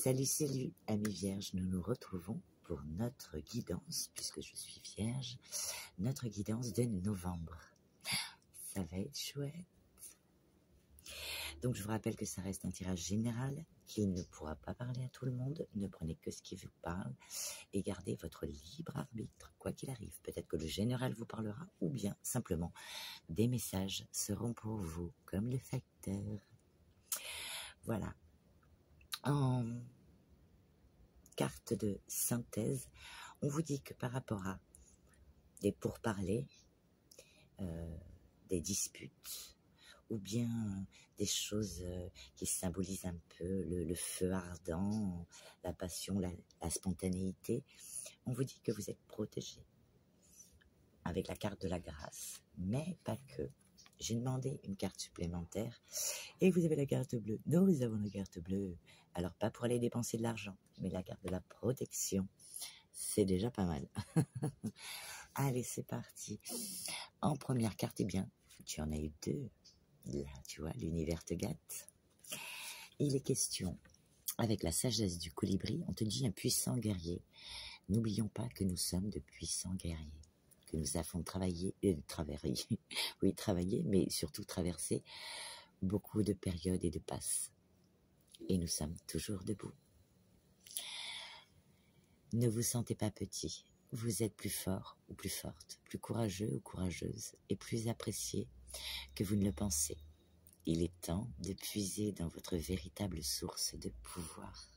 Salut, amis vierges, nous nous retrouvons pour notre guidance, puisque je suis vierge, notre guidance de novembre. Ça va être chouette. Donc je vous rappelle que ça reste un tirage général qui ne pourra pas parler à tout le monde. Ne prenez que ce qui vous parle et gardez votre libre arbitre, quoi qu'il arrive. Peut-être que le général vous parlera ou bien simplement des messages seront pour vous comme le facteur. Voilà. En carte de synthèse, on vous dit que par rapport à des pourparlers, des disputes, ou bien des choses qui symbolisent un peu le feu ardent, la passion, la spontanéité, on vous dit que vous êtes protégé avec la carte de la grâce, mais pas que. J'ai demandé une carte supplémentaire et vous avez la carte bleue. Nous avons la carte bleue. Alors pas pour aller dépenser de l'argent, mais la carte de la protection, c'est déjà pas mal. Allez, c'est parti. En première carte, eh bien, tu en as eu deux. Là, tu vois, l'univers te gâte. Il est question, avec la sagesse du colibri, on te dit un puissant guerrier. N'oublions pas que nous sommes de puissants guerriers, que nous avons travaillé, mais surtout traversé beaucoup de périodes et de passes. Et nous sommes toujours debout. Ne vous sentez pas petit. Vous êtes plus fort ou plus forte, plus courageux ou courageuse, et plus apprécié que vous ne le pensez. Il est temps de puiser dans votre véritable source de pouvoir.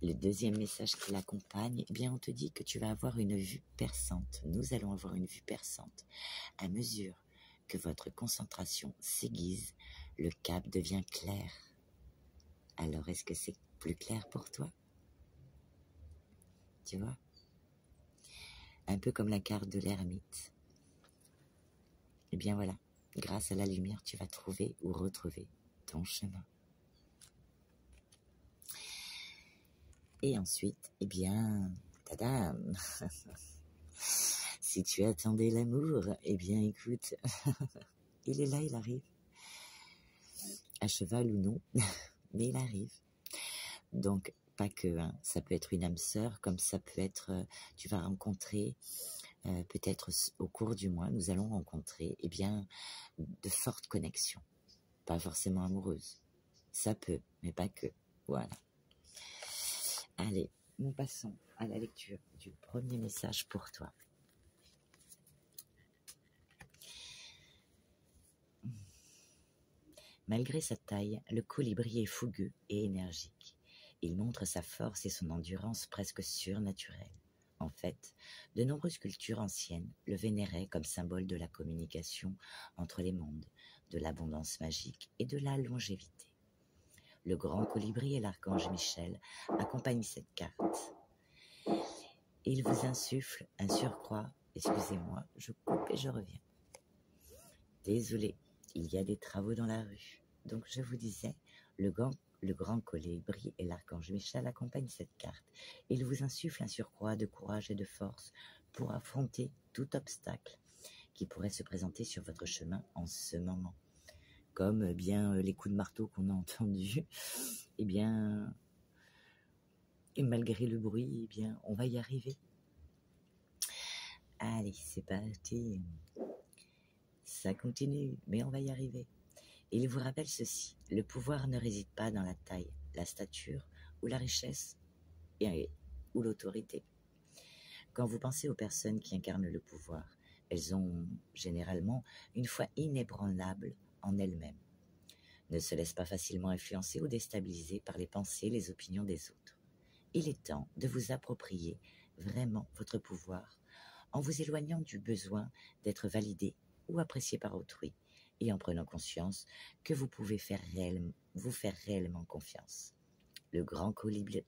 Le deuxième message qui l'accompagne, eh bien, on te dit que tu vas avoir une vue perçante. Nous allons avoir une vue perçante. À mesure que votre concentration s'aiguise, le cap devient clair. Alors, est-ce que c'est plus clair pour toi? Tu vois? Un peu comme la carte de l'ermite. Eh bien voilà, grâce à la lumière, tu vas trouver ou retrouver ton chemin. Et ensuite, eh bien, tadam. Si tu attendais l'amour, eh bien écoute, il est là, il arrive. À cheval ou non, mais il arrive. Donc, pas que, hein, ça peut être une âme sœur, comme ça peut être, tu vas rencontrer, peut-être au cours du mois, nous allons rencontrer, eh bien, de fortes connexions. Pas forcément amoureuses. Ça peut, mais pas que. Voilà. Allez, nous passons à la lecture du premier message pour toi. Malgré sa taille, le colibri est fougueux et énergique. Il montre sa force et son endurance presque surnaturelle. En fait, de nombreuses cultures anciennes le vénéraient comme symbole de la communication entre les mondes, de l'abondance magique et de la longévité. Le grand colibri et l'archange Michel accompagnent cette carte. Il vous insuffle un surcroît. Excusez-moi, je coupe et je reviens. Désolé, il y a des travaux dans la rue. Donc je vous disais, le grand colibri et l'archange Michel accompagnent cette carte. Il vous insuffle un surcroît de courage et de force pour affronter tout obstacle qui pourrait se présenter sur votre chemin en ce moment. Comme bien les coups de marteau qu'on a entendus, eh bien, et malgré le bruit, eh bien, on va y arriver. Allez, c'est parti. Ça continue, mais on va y arriver. Il vous rappelle ceci, le pouvoir ne réside pas dans la taille, la stature ou la richesse ou l'autorité. Quand vous pensez aux personnes qui incarnent le pouvoir, elles ont généralement une foi inébranlable en elles-mêmes, ne se laissent pas facilement influencer ou déstabiliser par les pensées et les opinions des autres. Il est temps de vous approprier vraiment votre pouvoir en vous éloignant du besoin d'être validé ou apprécié par autrui et en prenant conscience que vous pouvez vous faire réellement confiance. Le grand colibri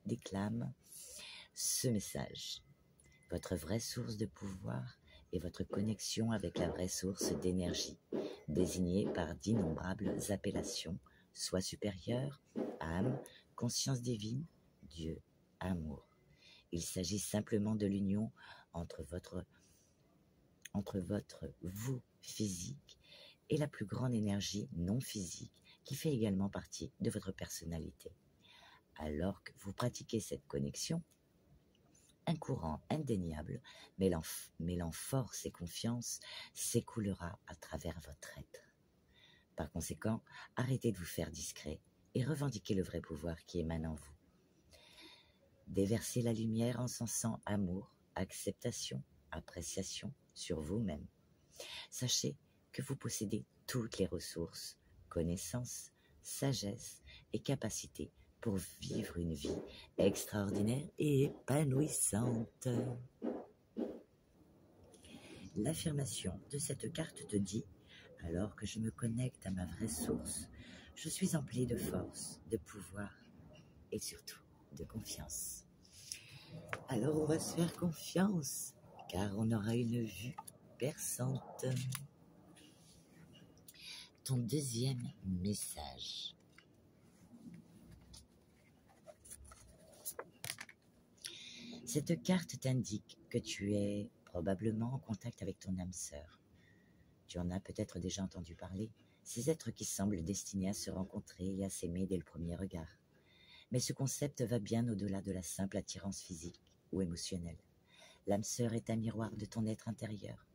déclame ce message. Votre vraie source de pouvoir est votre connexion avec la vraie source d'énergie, désignée par d'innombrables appellations, soi supérieur, âme, conscience divine, Dieu, amour. Il s'agit simplement de l'union entre votre vous physique et la plus grande énergie non physique qui fait également partie de votre personnalité. Alors que vous pratiquez cette connexion, un courant indéniable, mêlant force et confiance, s'écoulera à travers votre être. Par conséquent, arrêtez de vous faire discret et revendiquez le vrai pouvoir qui émane en vous. Déversez la lumière en sensant amour, acceptation, appréciation sur vous-même. Sachez que vous possédez toutes les ressources, connaissances, sagesse et capacités pour vivre une vie extraordinaire et épanouissante. L'affirmation de cette carte te dit: alors que je me connecte à ma vraie source, je suis empli de force, de pouvoir et surtout de confiance. Alors on va se faire confiance, car on aura une vue perçante. Ton deuxième message. Cette carte t'indique que tu es probablement en contact avec ton âme sœur. Tu en as peut-être déjà entendu parler, ces êtres qui semblent destinés à se rencontrer et à s'aimer dès le premier regard. Mais ce concept va bien au-delà de la simple attirance physique ou émotionnelle. L'âme sœur est un miroir de ton être intérieur,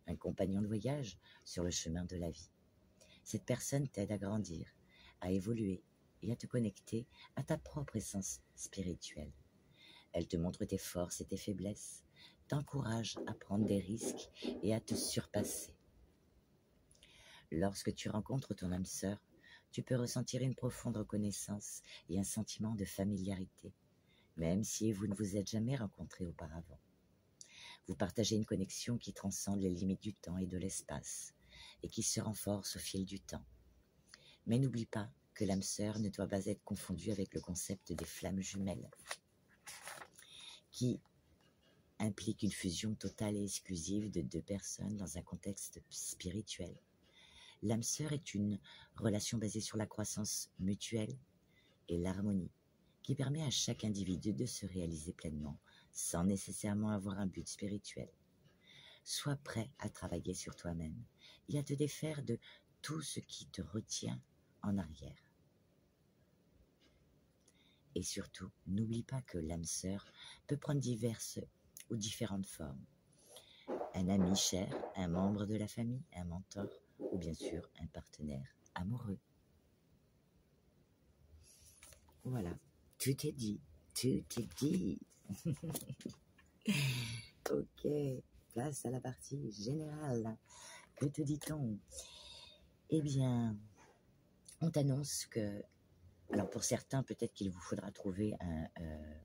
un compagnon de voyage sur le chemin de la vie. Cette personne t'aide à grandir, à évoluer et à te connecter à ta propre essence spirituelle. Elle te montre tes forces et tes faiblesses, t'encourage à prendre des risques et à te surpasser. Lorsque tu rencontres ton âme sœur, tu peux ressentir une profonde reconnaissance et un sentiment de familiarité, même si vous ne vous êtes jamais rencontrés auparavant. Vous partagez une connexion qui transcende les limites du temps et de l'espace, et qui se renforce au fil du temps. Mais n'oublie pas que l'âme sœur ne doit pas être confondue avec le concept des flammes jumelles, qui implique une fusion totale et exclusive de deux personnes dans un contexte spirituel. L'âme sœur est une relation basée sur la croissance mutuelle et l'harmonie, qui permet à chaque individu de se réaliser pleinement, sans nécessairement avoir un but spirituel. Sois prêt à travailler sur toi-même et à te défaire de tout ce qui te retient en arrière. Et surtout, n'oublie pas que l'âme sœur peut prendre diverses ou différentes formes. Un ami cher, un membre de la famille, un mentor ou bien sûr un partenaire amoureux. Voilà, tout est dit, tout est dit. Ok, place à la partie générale. Que te dit-on? Eh bien, on t'annonce que, alors pour certains, peut-être qu'il vous faudra trouver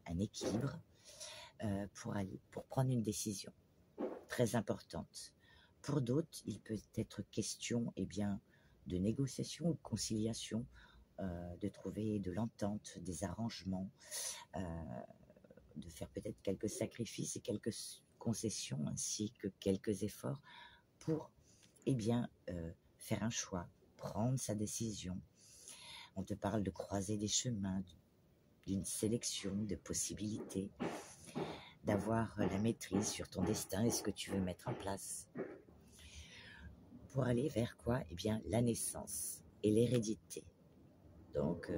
un équilibre pour prendre une décision très importante. Pour d'autres, il peut être question de négociation ou de conciliation, de trouver de l'entente, des arrangements, de faire peut-être quelques sacrifices et quelques concessions ainsi que quelques efforts pour faire un choix, prendre sa décision. On te parle de croiser des chemins, d'une sélection de possibilités, d'avoir la maîtrise sur ton destin et ce que tu veux mettre en place. Pour aller vers quoi? La naissance et l'hérédité. Donc,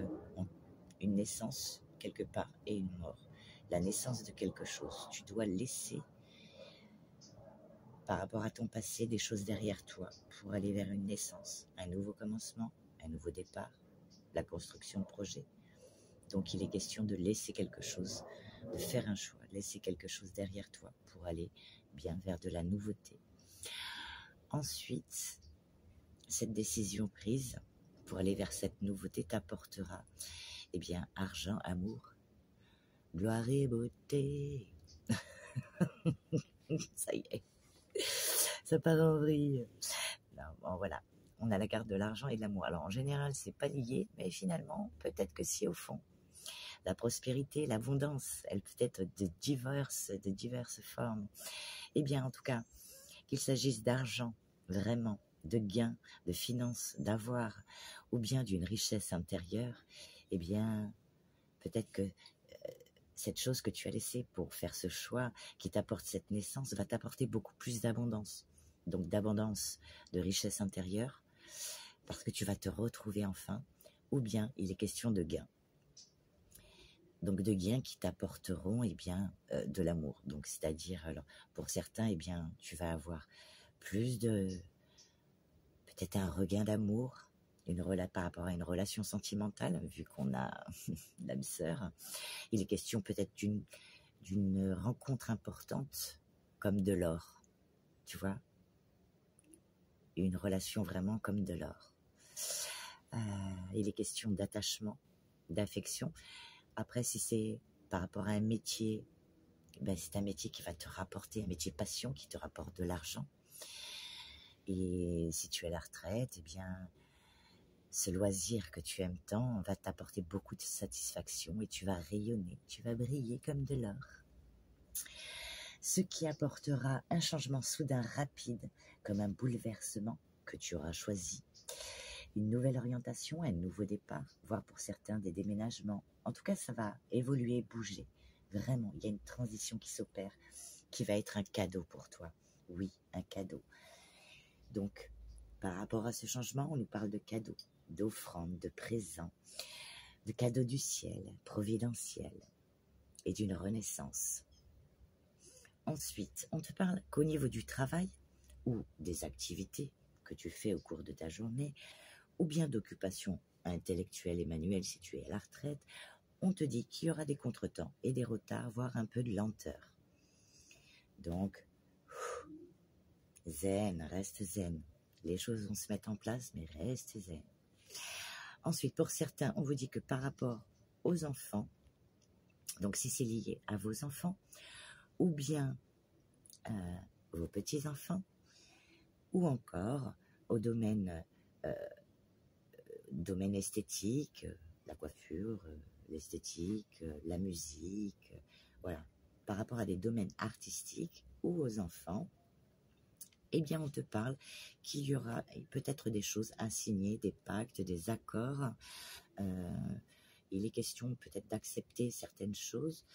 une naissance quelque part et une mort. La naissance de quelque chose. Tu dois laisser, par rapport à ton passé, des choses derrière toi pour aller vers une naissance, un nouveau commencement, un nouveau départ, la construction de projets. Donc, il est question de laisser quelque chose, de faire un choix, laisser quelque chose derrière toi pour aller bien vers de la nouveauté. Ensuite, cette décision prise pour aller vers cette nouveauté t'apportera argent, amour, gloire et beauté. Ça y est, ça part en vrille. Bon, voilà, on a la carte de l'argent et de l'amour. Alors en général, c'est pas lié, mais finalement, peut-être que si au fond, la prospérité, l'abondance, elle peut être de diverses formes. En tout cas, qu'il s'agisse d'argent, vraiment, de gains, de finances, d'avoir, ou bien d'une richesse intérieure, peut-être que cette chose que tu as laissée pour faire ce choix qui t'apporte cette naissance va t'apporter beaucoup plus d'abondance. Donc d'abondance, de richesse intérieure, parce que tu vas te retrouver enfin ou bien il est question de gains. Donc de gains qui t'apporteront de l'amour. Donc c'est-à-dire, alors pour certains, tu vas avoir plus de, peut-être un regain d'amour, par rapport à une relation sentimentale, vu qu'on a l'âme sœur. Il est question peut-être d'une rencontre importante, comme de l'or, tu vois, une relation vraiment comme de l'or. Il est question d'attachement, d'affection. Après, si c'est par rapport à un métier, c'est un métier qui va te rapporter, un métier passion qui te rapporte de l'argent. Et si tu es à la retraite, ce loisir que tu aimes tant va t'apporter beaucoup de satisfaction et tu vas rayonner, tu vas briller comme de l'or. Ce qui apportera un changement soudain rapide, comme un bouleversement que tu auras choisi. Une nouvelle orientation, un nouveau départ, voire pour certains des déménagements. En tout cas, ça va évoluer, bouger. Vraiment, il y a une transition qui s'opère, qui va être un cadeau pour toi. Oui, un cadeau. Donc, par rapport à ce changement, on nous parle de cadeaux, d'offrandes, de présents, de cadeaux du ciel, providentiels, et d'une renaissance. Ensuite, on te parle qu'au niveau du travail, ou des activités que tu fais au cours de ta journée, ou bien d'occupation intellectuelle et manuelle si tu es à la retraite, on te dit qu'il y aura des contretemps et des retards, voire un peu de lenteur. Donc, zen, reste zen. Les choses vont se mettre en place, mais reste zen. Ensuite, pour certains, on vous dit que par rapport aux enfants, donc si c'est lié à vos enfants, ou bien vos petits-enfants, ou encore au domaine esthétique, la coiffure, l'esthétique, la musique, voilà. Par rapport à des domaines artistiques ou aux enfants, on te parle qu'il y aura peut-être des choses à signer, des pactes, des accords. Il est question peut-être d'accepter certaines choses,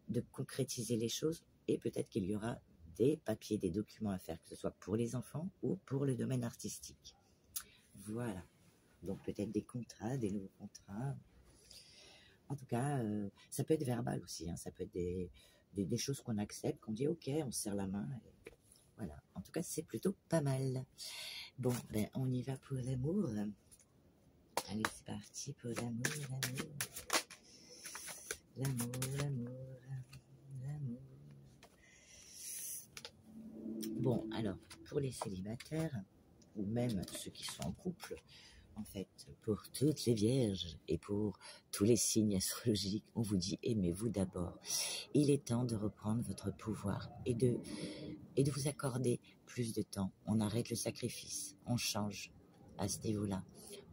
de concrétiser les choses, et peut-être qu'il y aura des papiers, des documents à faire, que ce soit pour les enfants ou pour le domaine artistique. Voilà. Donc peut-être des contrats, des nouveaux contrats. En tout cas, ça peut être verbal aussi. Ça peut être des choses qu'on accepte, qu'on dit ok, on se serre la main. Et voilà. En tout cas, c'est plutôt pas mal. Bon, on y va pour l'amour. Allez, c'est parti pour l'amour. Bon, alors, pour les célibataires, ou même ceux qui sont en couple, en fait, pour toutes les vierges et pour tous les signes astrologiques, on vous dit aimez-vous d'abord. Il est temps de reprendre votre pouvoir et de vous accorder plus de temps. On arrête le sacrifice, on change à ce niveau-là.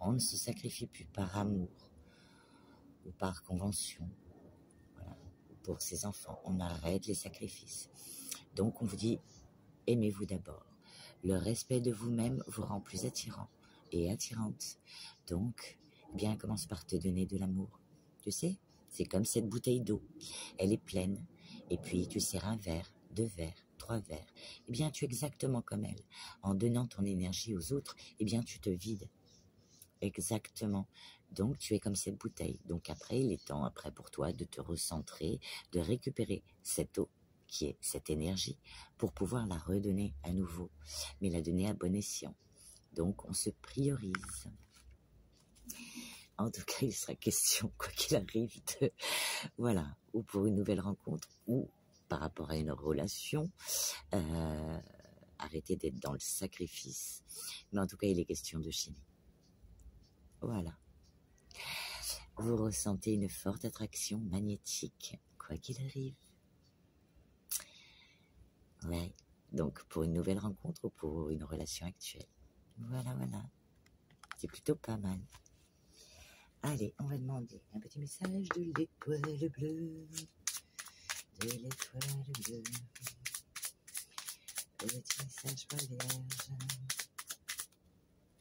On ne se sacrifie plus par amour ou par convention. Voilà. Pour ses enfants, on arrête les sacrifices. Donc on vous dit aimez-vous d'abord. Le respect de vous-même vous rend plus attirant et attirante. Donc, commence par te donner de l'amour. Tu sais, c'est comme cette bouteille d'eau. Elle est pleine. Et puis, tu sers un verre, 2 verres, 3 verres. Tu es exactement comme elle. En donnant ton énergie aux autres, tu te vides. Exactement. Donc, tu es comme cette bouteille. Donc, après, il est temps, pour toi, de te recentrer, de récupérer cette eau qui est cette énergie, pour pouvoir la redonner à nouveau, mais la donner à bon escient. Donc, on se priorise. En tout cas, il sera question, quoi qu'il arrive, voilà, ou pour une nouvelle rencontre, ou par rapport à une relation, arrêtez d'être dans le sacrifice. Mais en tout cas, il est question de chimie. Voilà. Vous ressentez une forte attraction magnétique, quoi qu'il arrive. Ouais, donc pour une nouvelle rencontre ou pour une relation actuelle. Voilà. C'est plutôt pas mal. Allez, on va demander un petit message de l'étoile bleue. De l'étoile bleue. Un petit message pour la Vierge.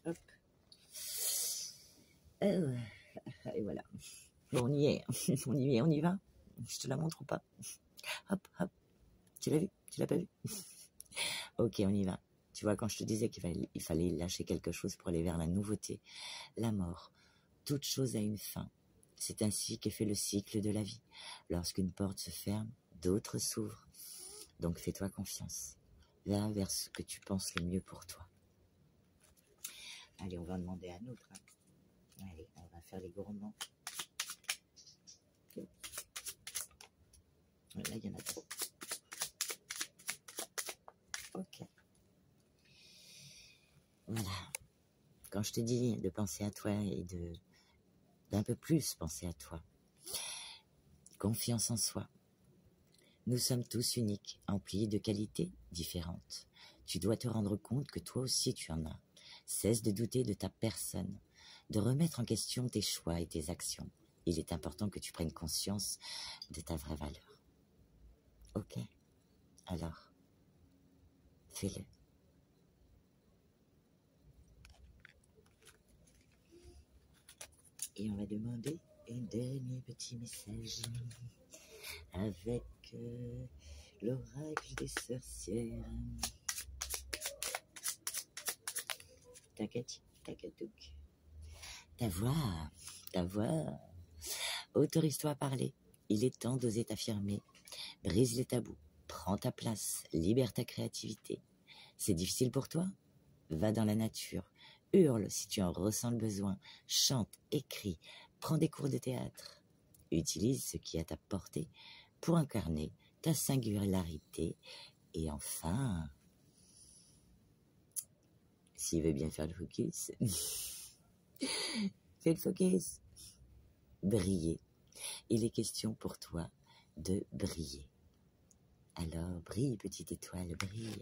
Hop. Et voilà. Bon, on y est. On y va. Je te la montre ou pas? Hop. Tu l'as vu? Tu l'as pas vu? Ok, on y va. Tu vois, quand je te disais qu'il fallait lâcher quelque chose pour aller vers la nouveauté, la mort, toute chose a une fin. C'est ainsi qu'est fait le cycle de la vie. Lorsqu'une porte se ferme, d'autres s'ouvrent. Donc fais-toi confiance. Va vers ce que tu penses le mieux pour toi. Allez, on va en demander un autre. Allez, on va faire les gourmands. Là, il y en a trop. Ok. Voilà. Quand je te dis de penser à toi et d'un peu plus penser à toi, confiance en soi. Nous sommes tous uniques, emplis de qualités différentes. Tu dois te rendre compte que toi aussi tu en as. Cesse de douter de ta personne, de remettre en question tes choix et tes actions. Il est important que tu prennes conscience de ta vraie valeur. Ok? Alors, fais-le. Et on va demander un dernier petit message avec l'oracle des sorcières. T'inquiète, t'inquiète. Ta voix. Autorise-toi à parler. Il est temps d'oser t'affirmer. Brise les tabous. Prends ta place. Libère ta créativité. C'est difficile pour toi? Va dans la nature. Hurle si tu en ressens le besoin. Chante, écris. Prends des cours de théâtre. Utilise ce qui est à ta portée pour incarner ta singularité. Et enfin, s'il veut bien faire le focus, fais le focus. Briller. Il est question pour toi de briller. Alors, brille, petite étoile, brille.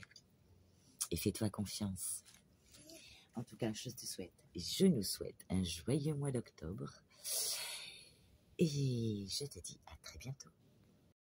Et fais-toi confiance. En tout cas, je nous souhaite un joyeux mois d'octobre. Et je te dis à très bientôt.